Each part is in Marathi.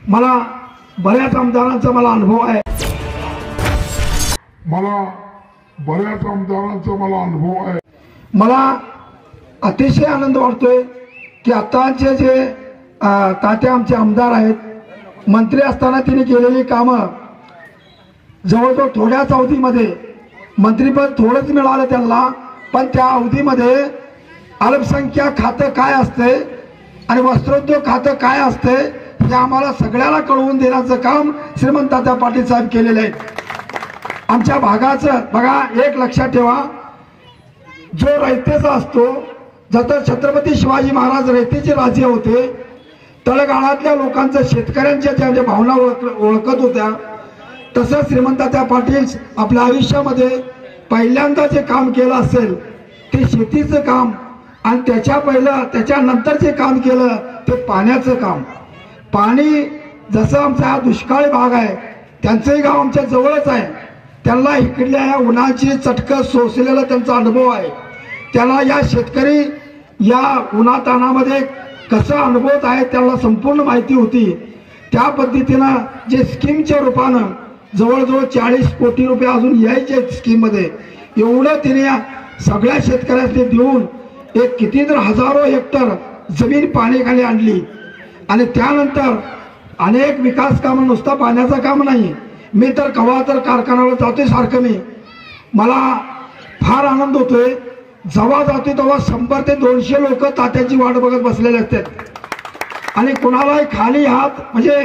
मला बऱ्याच आमदारांचा मला अनुभव आहे। मला अतिशय आनंद वाटतोय की आताचे जे तात्या आमचे आमदार आहेत, मंत्री असताना त्यांनी केलेली कामं जवळजवळ थोड्याच अवधीमध्ये मंत्रीपद थोडंच मिळालं त्यांना, पण त्या अवधीमध्ये अल्पसंख्याक खातं काय असते आणि वस्त्रोद्योग खातं काय असते हे आम्हाला सगळ्याला कळवून देण्याचं काम श्रीमंत तात्या पाटील साहेब केलेलं आहे। आमच्या भागाचं बघा, एक लक्षात ठेवा, जो रयतेचा असतो, जसं छत्रपती शिवाजी महाराज रयतेचे राजे होते, तळगाळातल्या लोकांचं शेतकऱ्यांच्या ज्या भावना ओळखत होत्या, तसं श्रीमंत तात्या पाटील आपल्या आयुष्यामध्ये पहिल्यांदा जे काम केलं असेल ते शेतीचं काम, आणि त्याच्यानंतर जे काम केलं ते पाण्याचं काम। पाणी जसं आमचा हा दुष्काळी भाग आहे, त्यांचंही गाव आमच्या जवळच आहे, त्यांना इकडल्या या उन्हाची चटकं सोसलेला त्यांचा अनुभव आहे। त्याला या शेतकरी या उन्हातानामध्ये कसं अनुभवत आहे त्यांना संपूर्ण माहिती होती। त्या पद्धतीनं जे स्कीमच्या रूपानं जवळजवळ 40 कोटी रुपये अजून यायचे स्कीममध्ये, एवढं तिने सगळ्या शेतकऱ्यांनी देऊन एक किती तर हजारो हेक्टर जमीन पाण्याखाली आणली। आणि त्यानंतर अनेक विकास कामं, नुसता पाण्याचं काम नाही, मी तर कवा तर कारखान्यावर जातोय सारखं, मला फार आनंद होतोय। जेव्हा जातोय तेव्हा 100 ते 200 लोक तात्याची वाट बघत बसलेले असतात आणि कुणालाही खाली हात म्हणजे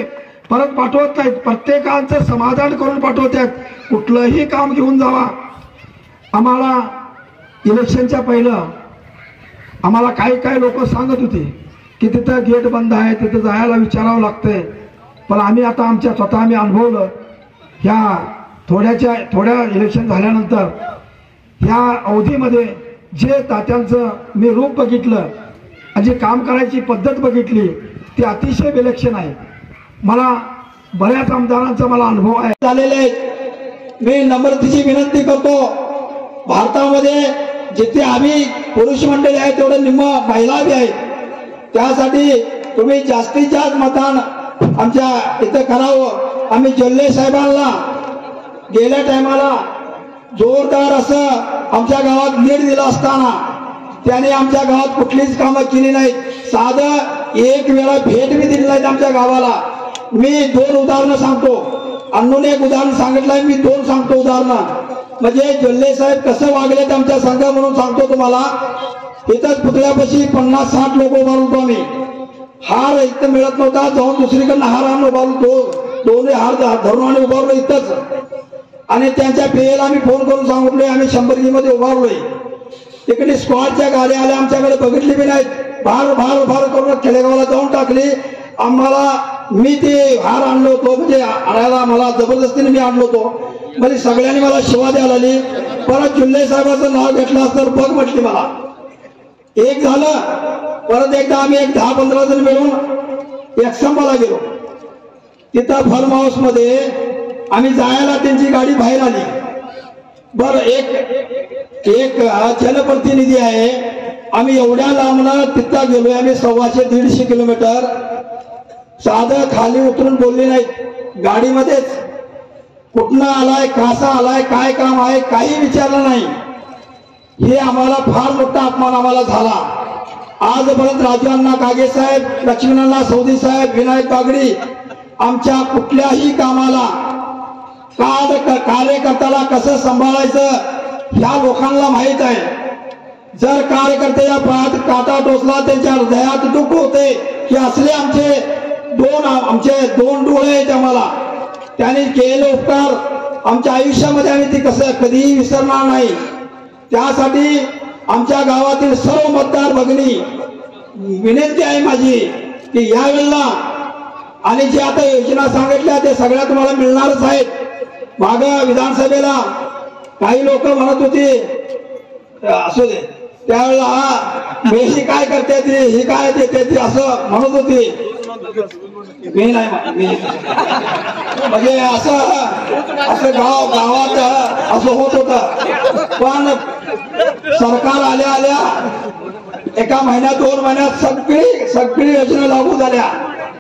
परत पाठवत नाहीत, प्रत्येकाचं समाधान करून पाठवतात, कुठलंही काम घेऊन जावा। आम्हाला इलेक्शनच्या पहिलं आम्हाला काही लोक सांगत होते की तिथं गेट बंद आहे, तिथं जायला विचारावं लागतंय, पण आम्ही आता आमच्या स्वतः आम्ही अनुभवलं। ह्या थोड्या इलेक्शन झाल्यानंतर ह्या अवधीमध्ये जे तात्यांचं मी रूप बघितलं आणि जे काम करायची पद्धत बघितली ती अतिशय विलक्षण आहे। मला बऱ्याच आमदारांचा मला अनुभव आहे झालेले आहेत। मी नम्रतेची विनंती करतो, भारतामध्ये जिथे आम्ही पुरुष मंडळी आहे तेवढे निम्म महिला बी आहेत, त्यासाठी तुम्ही जास्तीत जास्त मतदान आमच्या इथे करावं। आम्ही जल्ले साहेबांना गेल्या टायमाला जोरदार असं आमच्या गावात लीड दिला असताना त्याने आमच्या गावात कुठलीच कामं केली नाहीत, साधं एक वेळा भेट बी दिली नाहीत आमच्या गावाला। मी 2 उदाहरणं सांगतो, अन्नूने एक उदाहरण सांगितलंय, मी 2 सांगतो उदाहरणं, म्हणजे जल्ले साहेब कसं वागलेत आमच्या संघ म्हणून सांगतो तुम्हाला। इथंच पुतळ्यापाशी 50-60 लोक उभारलो आम्ही, हार इथं मिळत नव्हता, जाऊन दुसरीकडनं हार आणून उभारलो, दोन्ही हार धरून आणि उभारलो इथंच। आणि त्यांच्या पेयला आम्ही फोन करून सांगितलोय आम्ही 100 मध्ये उभारलोय। तिकडे स्क्वॉडच्या गाड्या आल्या, आमच्याकडे बघितली बी नाहीत, भार करून खेडेगावला जाऊन टाकली आम्हाला। मी ते हार आणलो होतो, म्हणजे आणायला मला जबरदस्तीने मी आणलो होतो, म्हणजे सगळ्यांनी मला शिवा द्यायला लागली। परत जुल्ले साहेबांचं नाव घेतलं तर बघ म्हटली मला, एक झालं। परत एकदा आम्ही 10-15 जण मिळून एकसंबाला गेलो, तिथं फार्म हाऊस मध्ये आम्ही जायला त्यांची गाडी बाहेर आली। बरं, एक जनप्रतिनिधी आहे, आम्ही एवढ्या लांबनं तिथं गेलोय, आम्ही 125-150 किलोमीटर, साधं खाली उतरून बोलले नाहीत, गाडीमध्येच कुठनं आलाय, कसा आलाय, काय काम आहे काही विचारलं नाही। हे आम्हाला फार मोठा अपमान आम्हाला झाला। आजपर्यंत राजूअण्णा कागे साहेब, लक्ष्मणअण्णा सौदी साहेब, विनायक बागडी आमच्या कुठल्याही कामाला कार्यकर्त्याला कसं सांभाळायचं ह्या लोकांना माहित आहे। जर कार्यकर्त्याच्या पायात काटा टोचला त्यांच्या हृदयात दुःख होते की असले आमचे दोन डोळे आहेत आम्हाला, त्यांनी केलेले उपकार आमच्या आयुष्यामध्ये आम्ही ते कसं कधीही विसरणार नाही। त्यासाठी आमच्या गावातील सर्व मतदार भगिनी विनंती आहे माझी की यावेळेला आणि जे आता योजना सांगितल्या ते सगळ्या तुम्हाला मिळणारच आहेत। मागं विधानसभेला काही लोक म्हणत होते असू दे, त्यावेळेला मेशी काय करते ती, ही काय देते ती असं म्हणत होती, मी नाही म्हणजे असं गावात असं होत होतं। पण सरकार आल्या एका महिन्यात 2 महिन्यात सगळी योजना लागू झाल्या।